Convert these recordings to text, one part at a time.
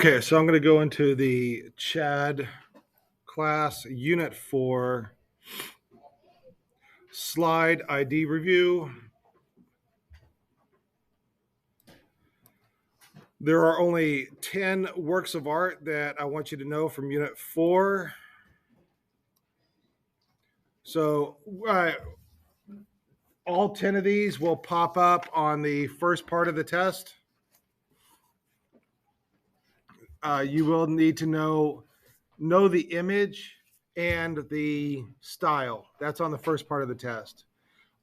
Okay, so I'm going to go into the Chad class, Unit 4, slide ID review. There are only 10 works of art that I want you to know from Unit 4. So all 10 of these will pop up on the first part of the test. You will need to know the image and the style. That's on the first part of the test.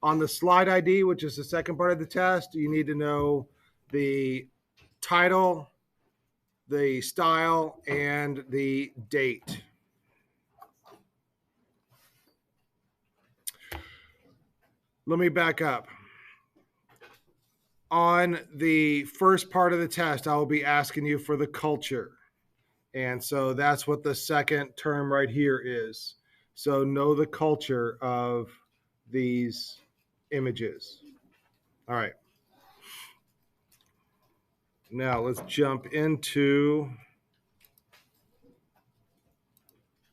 On the slide ID, which is the second part of the test, you need to know the title, the style, and the date. Let me back up. On the first part of the test, I will be asking you for the culture. And so that's what the second term right here is. So know the culture of these images. All right. Now let's jump into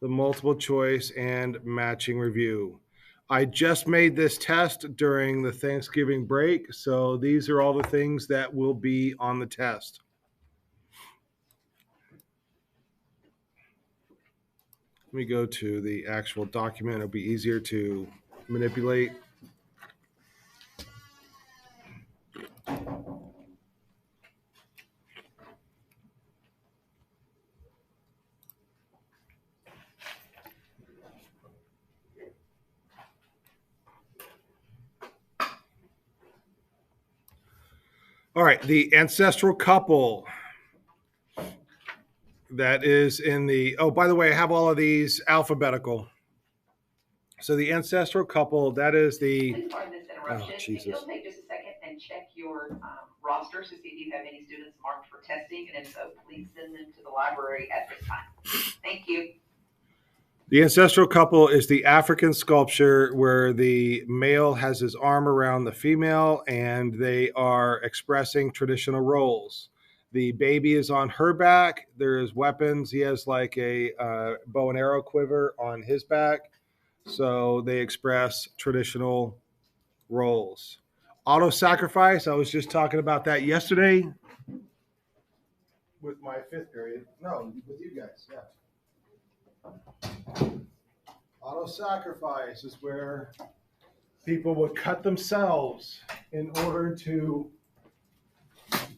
the multiple choice and matching review. I just made this test during the Thanksgiving break, so these are all the things that will be on the test. Let me go to the actual document. It'll be easier to manipulate. All right, the ancestral couple. That is in the, oh, by the way, I have all of these alphabetical. So the ancestral couple, that is the, oh, Jesus. If you'll take just a second and check your rosters to see if you have any students marked for testing, and if so, please send them to the library at this time. Thank you. The ancestral couple is the African sculpture where the male has his arm around the female and they are expressing traditional roles. The baby is on her back. There's weapons. He has like a bow and arrow quiver on his back. So they express traditional roles. Auto sacrifice. I was just talking about that yesterday with my fifth period. No, with you guys. Yeah. Auto sacrifice is where people would cut themselves in order to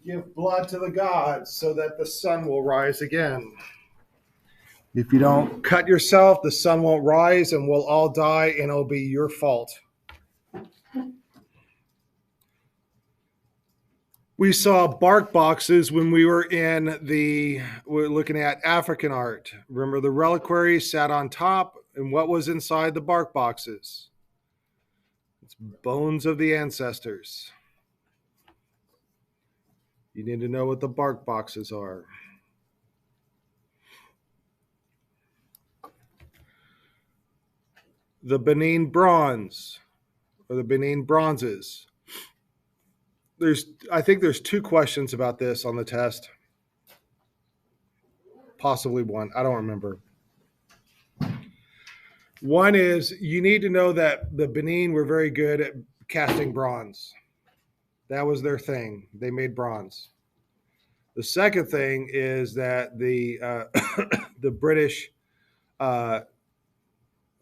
give blood to the gods so that the sun will rise again. If you don't cut yourself, the sun won't rise and we'll all die and it'll be your fault. We saw bark boxes when we were looking at African art. Remember the reliquaries sat on top, and what was inside the bark boxes? It's bones of the ancestors. You need to know what the bark boxes are. The Benin bronze, or the Benin bronzes. I think there's two questions about this on the test. Possibly one. I don't remember. One is you need to know that the Benin were very good at casting bronze. That was their thing. They made bronze. The second thing is that the the British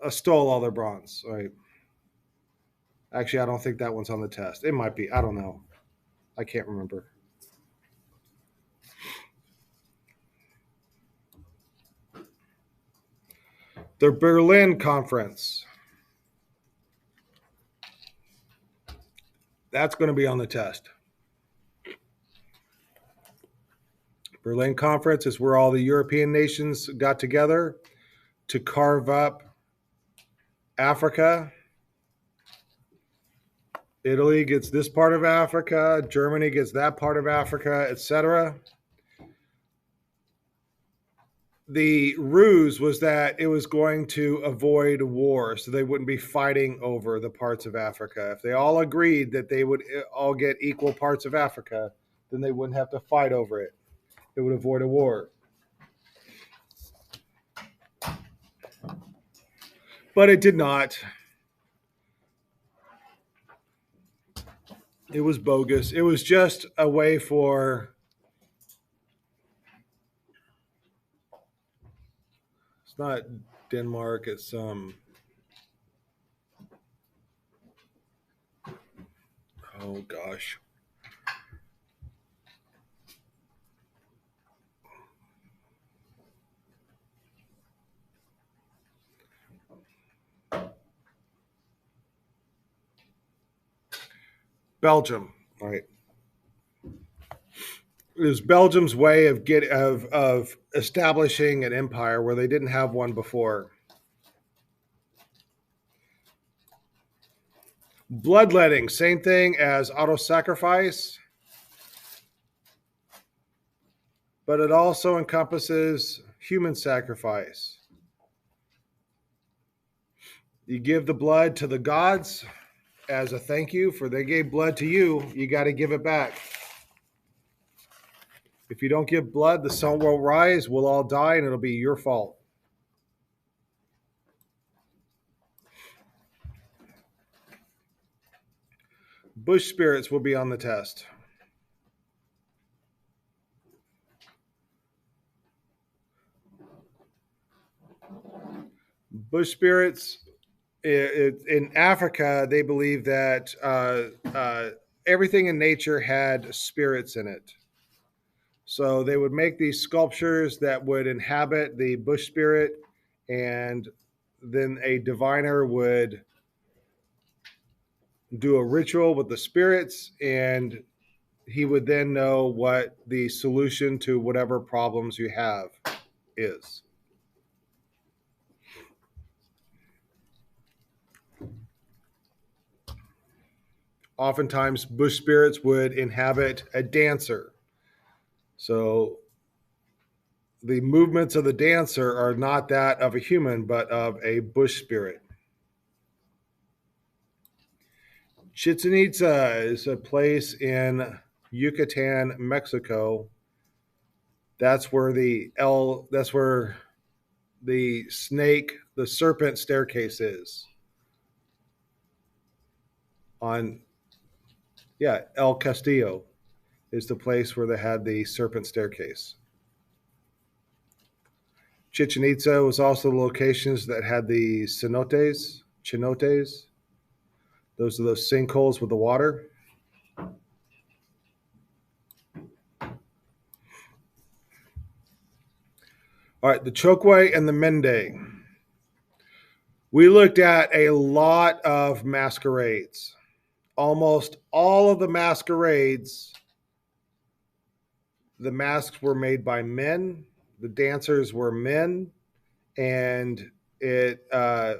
stole all their bronze. Right? Actually, I don't think that one's on the test. It might be. I don't know. I can't remember. The Berlin Conference. That's going to be on the test. Berlin Conference is where all the European nations got together to carve up Africa. Italy gets this part of Africa, Germany gets that part of Africa, etc. The ruse was that it was going to avoid war, so they wouldn't be fighting over the parts of Africa. If they all agreed that they would all get equal parts of Africa, then they wouldn't have to fight over it. It would avoid a war. But it did not. It was bogus. It was just a way for. It's not Denmark. It's Oh gosh. Belgium. All right. It was Belgium's way of establishing an empire where they didn't have one before. Bloodletting, same thing as auto sacrifice, but it also encompasses human sacrifice. You give the blood to the gods as a thank you for they gave blood to you. You got to give it back. If you don't give blood, the sun won't rise. We'll all die, and it'll be your fault. Bush spirits will be on the test. Bush spirits in Africa, they believe that everything in nature had spirits in it. So they would make these sculptures that would inhabit the bush spirit, and then a diviner would do a ritual with the spirits, and he would then know what the solution to whatever problems you have is. Oftentimes, bush spirits would inhabit a dancer. So the movements of the dancer are not that of a human, but of a bush spirit. Chichen Itza is a place in Yucatan, Mexico. That's where the snake, the serpent staircase is. On El Castillo is the place where they had the serpent staircase. Chichen Itza was also the locations that had the cenotes. Those are those sinkholes with the water. All right, the Chokwe and the Mende. We looked at a lot of masquerades. Almost all of the masquerades, the masks were made by men, the dancers were men, and it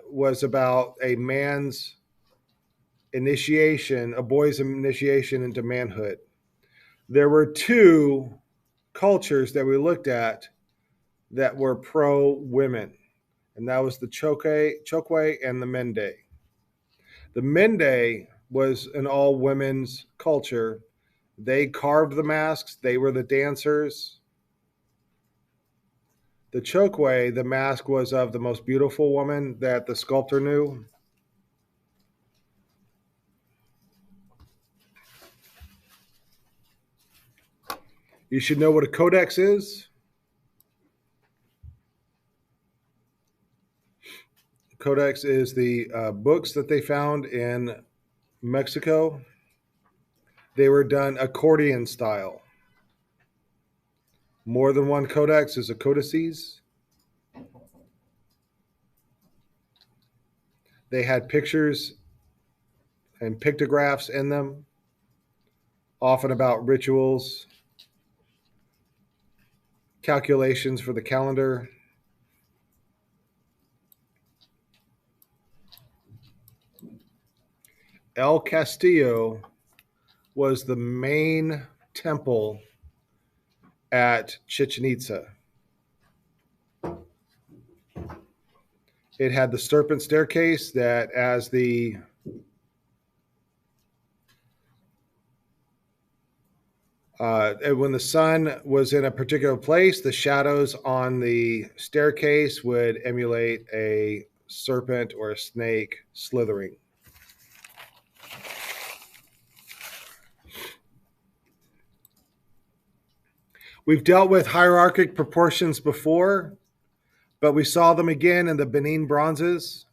was about a man's initiation, a boy's initiation into manhood. There were two cultures that we looked at that were pro women, and that was the Chokwe and the Mende. The Mende was an all women's culture. They carved the masks, they were the dancers. The Chokwe, the mask was of the most beautiful woman that the sculptor knew. You should know what a codex is. Codex is the books that they found in Mexico. They were done accordion style. More than one codex is a codices. They had pictures and pictographs in them, often about rituals, calculations for the calendar. El Castillo was the main temple at Chichen Itza. It had the serpent staircase that, as the when the sun was in a particular place, the shadows on the staircase would emulate a serpent or a snake slithering. We've dealt with hierarchic proportions before, but we saw them again in the Benin bronzes.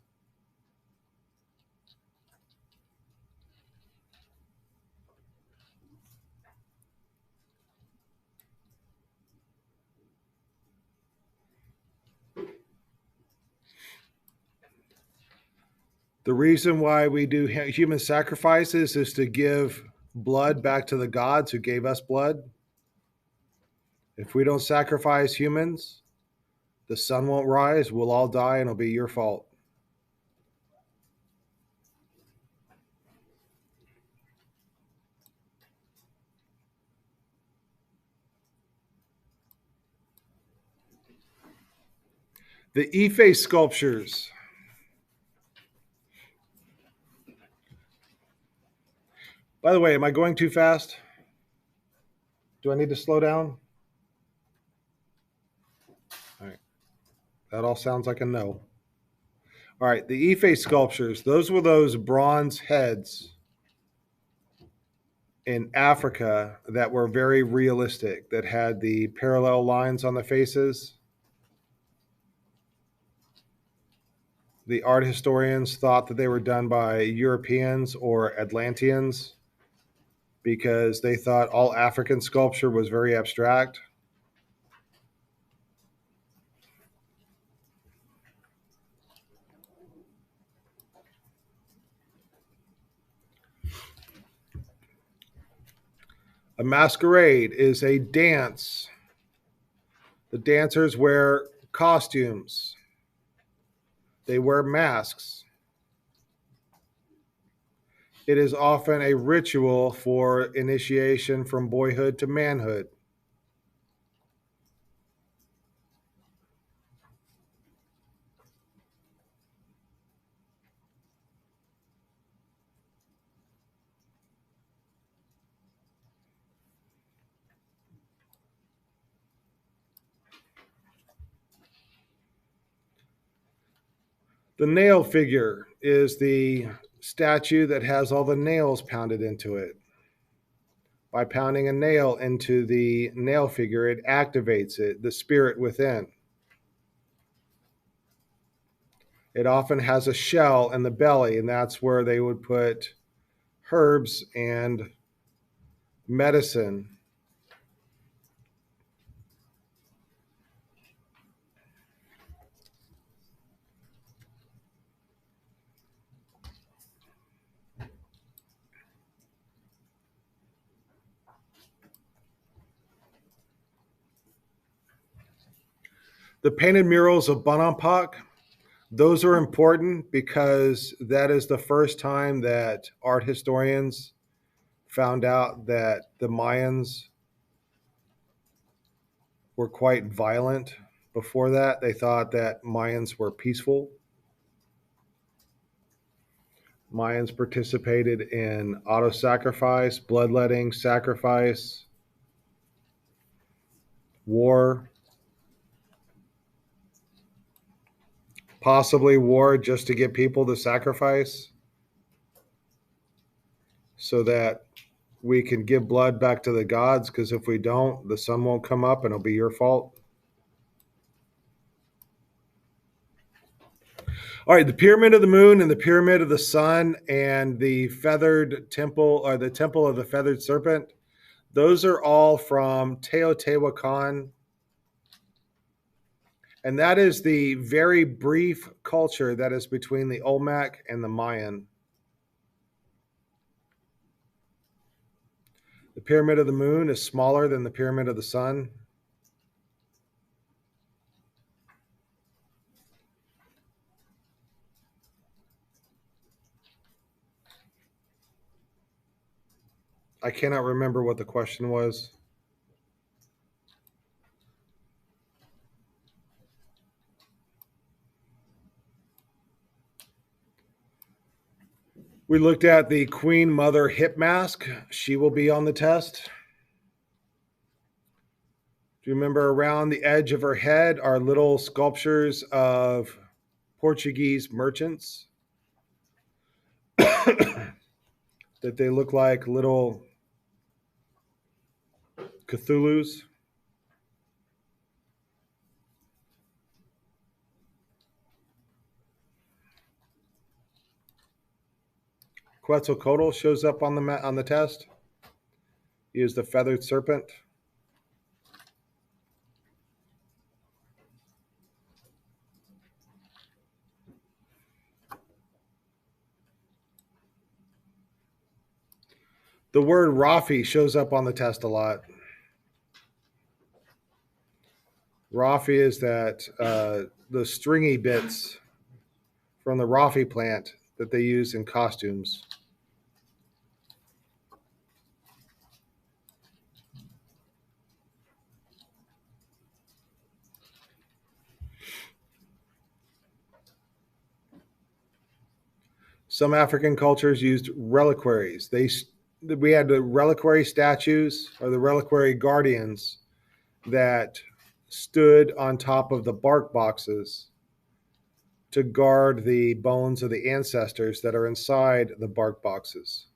The reason why we do human sacrifices is to give blood back to the gods who gave us blood. If we don't sacrifice humans, the sun won't rise, we'll all die, and it'll be your fault. The Ife sculptures. By the way, am I going too fast? Do I need to slow down? All right. That all sounds like a no. All right. The Ife sculptures, those were those bronze heads in Africa that were very realistic, that had the parallel lines on the faces. The art historians thought that they were done by Europeans or Atlanteans because they thought all African sculpture was very abstract. A masquerade is a dance. The dancers wear costumes. They wear masks. It is often a ritual for initiation from boyhood to manhood. The nail figure is the statue that has all the nails pounded into it. By pounding a nail into the nail figure, it activates it, the spirit within. It often has a shell in the belly, and that's where they would put herbs and medicine. The painted murals of Bonampak, those are important because that is the first time that art historians found out that the Mayans were quite violent. Before that, they thought that Mayans were peaceful. Mayans participated in auto sacrifice, bloodletting, sacrifice, war, possibly war just to get people to sacrifice so that we can give blood back to the gods, because if we don't, the sun won't come up and it'll be your fault. All right, the Pyramid of the Moon and the Pyramid of the Sun and the feathered temple, or the Temple of the Feathered Serpent, those are all from Teotihuacan. And that is the very brief culture that is between the Olmec and the Mayan. The Pyramid of the Moon is smaller than the Pyramid of the Sun. I cannot remember what the question was. We looked at the Queen Mother hip mask. She will be on the test. Do you remember around the edge of her head are little sculptures of Portuguese merchants that they look like little Cthulhu's. Quetzalcoatl shows up on the test. He is the feathered serpent. The word Rafi shows up on the test a lot. Rafi is that the stringy bits from the Rafi plant that they use in costumes. Some African cultures used reliquaries. We had the reliquary statues or the reliquary guardians that stood on top of the bark boxes to guard the bones of the ancestors that are inside the bark boxes.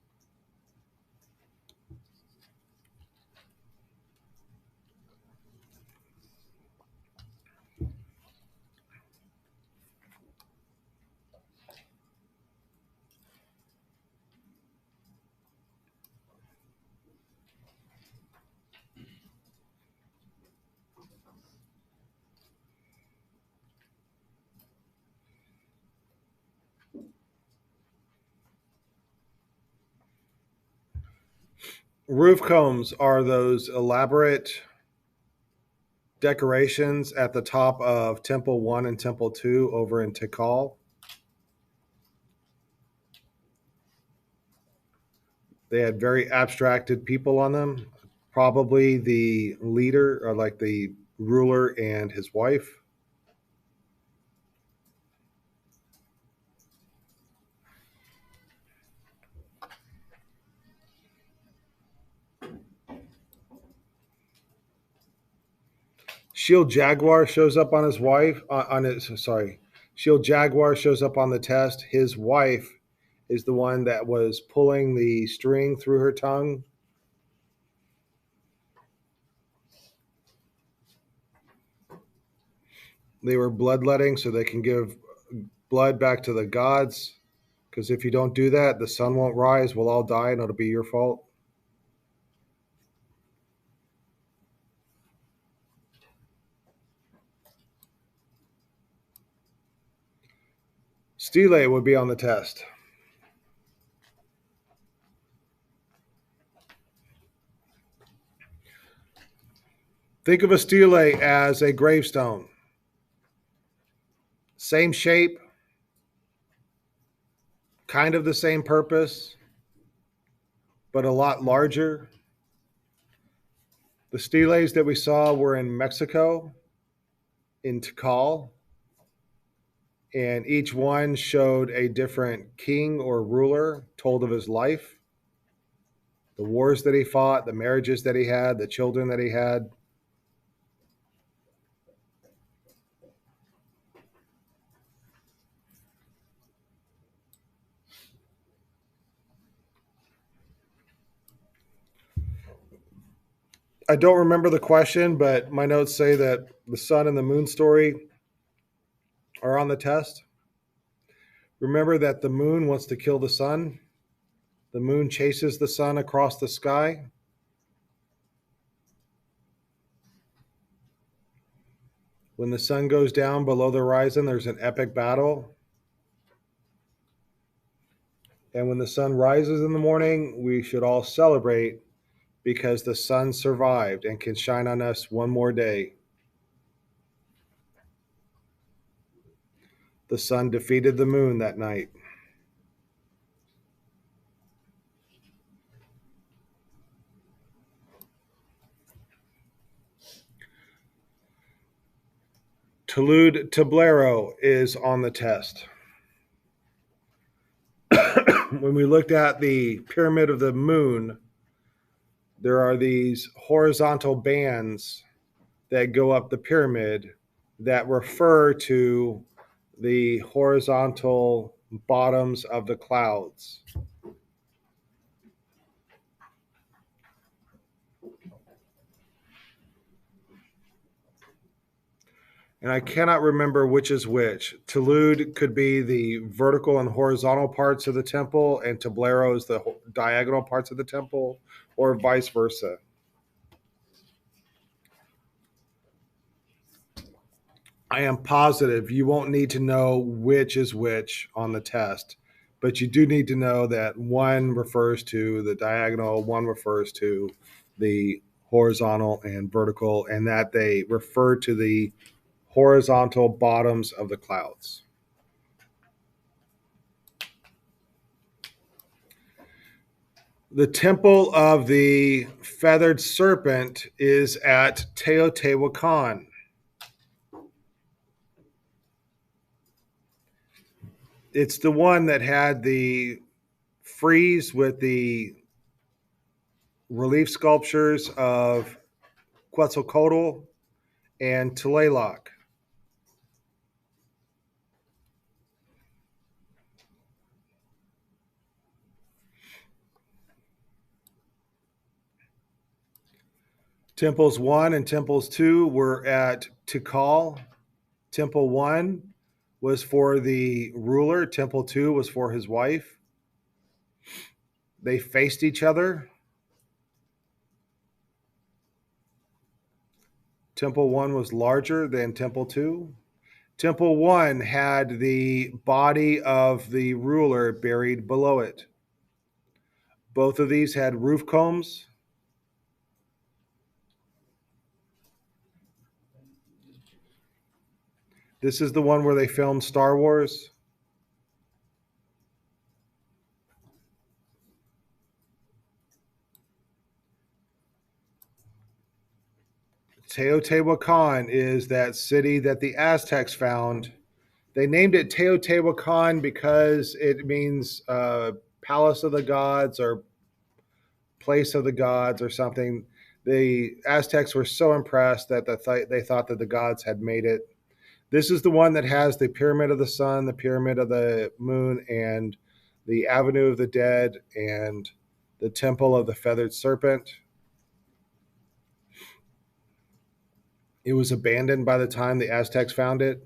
Roof combs are those elaborate decorations at the top of Temple 1 and Temple 2 over in Tikal. They had very abstracted people on them, probably the leader or like the ruler and his wife. Shield Jaguar shows up on his wife on his sorry. Shield Jaguar shows up on the test. His wife is the one that was pulling the string through her tongue. They were bloodletting so they can give blood back to the gods. Because if you don't do that, the sun won't rise. We'll all die, and it'll be your fault. Stele would be on the test. Think of a stele as a gravestone. Same shape, kind of the same purpose, but a lot larger. The steles that we saw were in Mexico, in Tikal, and each one showed a different king or ruler, told of his life, the wars that he fought, the marriages that he had, the children that he had. I don't remember the question, but my notes say that the sun and the moon story are on the test. Remember that the moon wants to kill the sun. The moon chases the sun across the sky. When the sun goes down below the horizon, there's an epic battle. And when the sun rises in the morning, we should all celebrate because the sun survived and can shine on us one more day. The sun defeated the moon that night. Tulud Tablero is on the test. When we looked at the pyramid of the moon, there are these horizontal bands that go up the pyramid that refer to the horizontal bottoms of the clouds. And I cannot remember which is which. Tulud could be the vertical and horizontal parts of the temple, and Tablero is the diagonal parts of the temple, or vice versa. I am positive you won't need to know which is which on the test, but you do need to know that one refers to the diagonal, one refers to the horizontal and vertical, and that they refer to the horizontal bottoms of the clouds. The temple of the feathered serpent is at Teotihuacan. It's the one that had the frieze with the relief sculptures of Quetzalcoatl and Tlaloc. Temples 1 and Temples 2 were at Tikal. Temple 1 was for the ruler, Temple 2 was for his wife. They faced each other. Temple 1 was larger than Temple 2. Temple 1 had the body of the ruler buried below it. Both of these had roof combs. This is the one where they filmed Star Wars. Teotihuacan is that city that the Aztecs found. They named it Teotihuacan because it means palace of the gods or place of the gods or something. The Aztecs were so impressed that they thought that the gods had made it. This is the one that has the Pyramid of the Sun, the Pyramid of the Moon, and the Avenue of the Dead, and the Temple of the Feathered Serpent. It was abandoned by the time the Aztecs found it.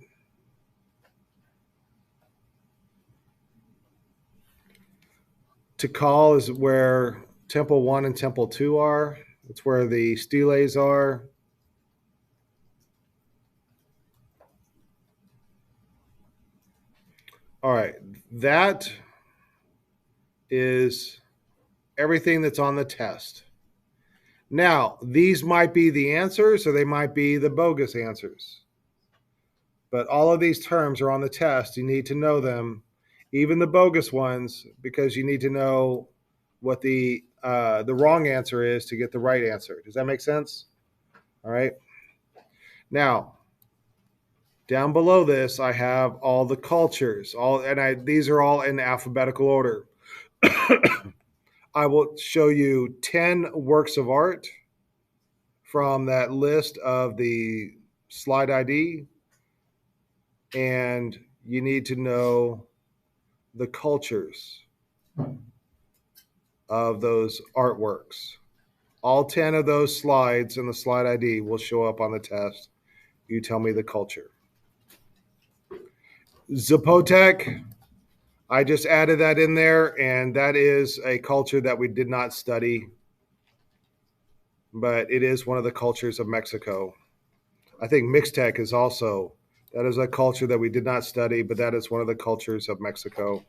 Tikal is where Temple 1 and Temple 2 are. It's where the steles are. All right, that is everything that's on the test. Now, these might be the answers or they might be the bogus answers. But all of these terms are on the test. You need to know them, even the bogus ones, because you need to know what the wrong answer is to get the right answer. Does that make sense? All right. Now, down below this, I have all the cultures. These are all in alphabetical order. I will show you 10 works of art from that list of the slide ID, and you need to know the cultures of those artworks. All 10 of those slides in the slide ID will show up on the test. You tell me the culture. Zapotec, I just added that in there, and that is a culture that we did not study, but it is one of the cultures of Mexico. I think Mixtec is also, that is a culture that we did not study, but that is one of the cultures of Mexico.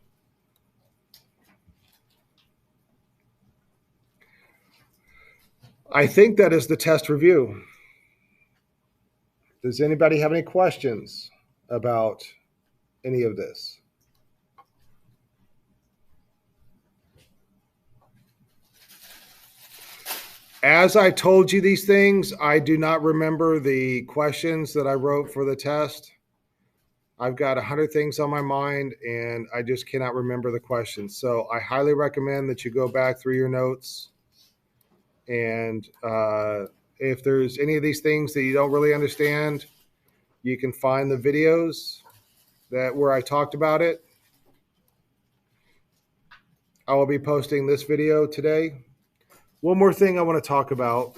I think that is the test review. Does anybody have any questions about any of this? As I told you these things, I do not remember the questions that I wrote for the test. I've got 100 things on my mind and I just cannot remember the questions. So I highly recommend that you go back through your notes. And if there's any of these things that you don't really understand, you can find the videos that where I talked about it. I will be posting this video today. One more thing I want to talk about.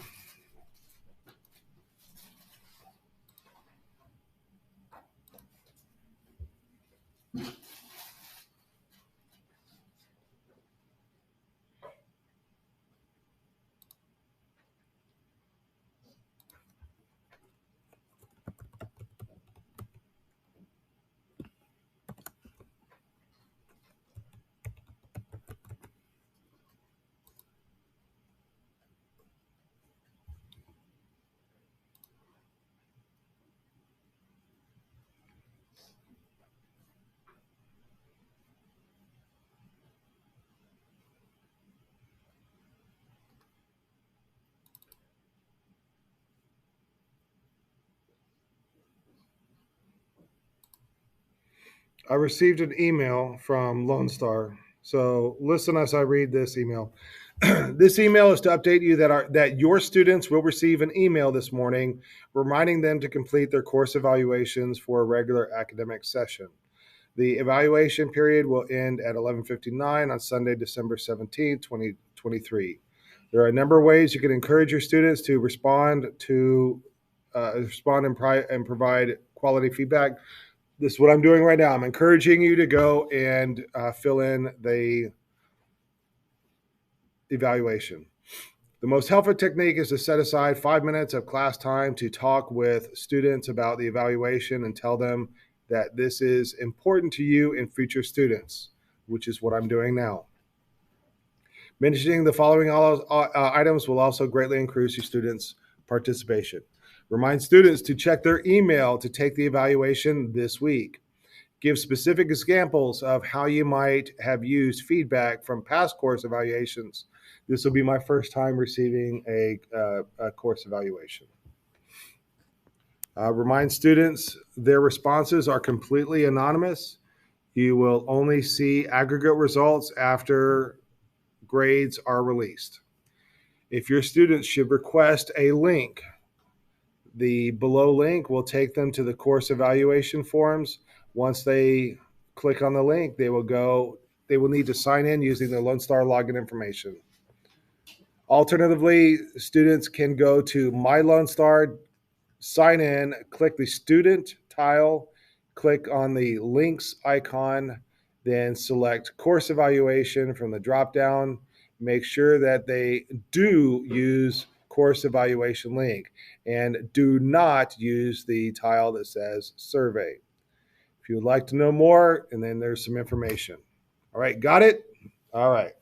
I received an email from Lone Star. So listen as I read this email. This email is to update you that your students will receive an email this morning reminding them to complete their course evaluations for a regular academic session. The evaluation period will end at 11:59 on Sunday, December 17th, 2023. There are a number of ways you can encourage your students to respond and provide quality feedback. This is what I'm doing right now. I'm encouraging you to go and fill in the evaluation. The most helpful technique is to set aside 5 minutes of class time to talk with students about the evaluation and tell them that this is important to you and future students, which is what I'm doing now. Mentioning the following items will also greatly increase your students' participation. Remind students to check their email to take the evaluation this week. Give specific examples of how you might have used feedback from past course evaluations. This will be my first time receiving a course evaluation. Remind students their responses are completely anonymous. You will only see aggregate results after grades are released. If your students should request a link, the below link will take them to the course evaluation forms. Once they click on the link, they will need to sign in using their Lone Star login information. Alternatively, students can go to My Lone Star, sign in, click the student tile, click on the links icon, then select course evaluation from the drop down. Make sure that they do use course evaluation link and do not use the tile that says survey. If you would like to know more, and then there's some information. All right, got it? All right.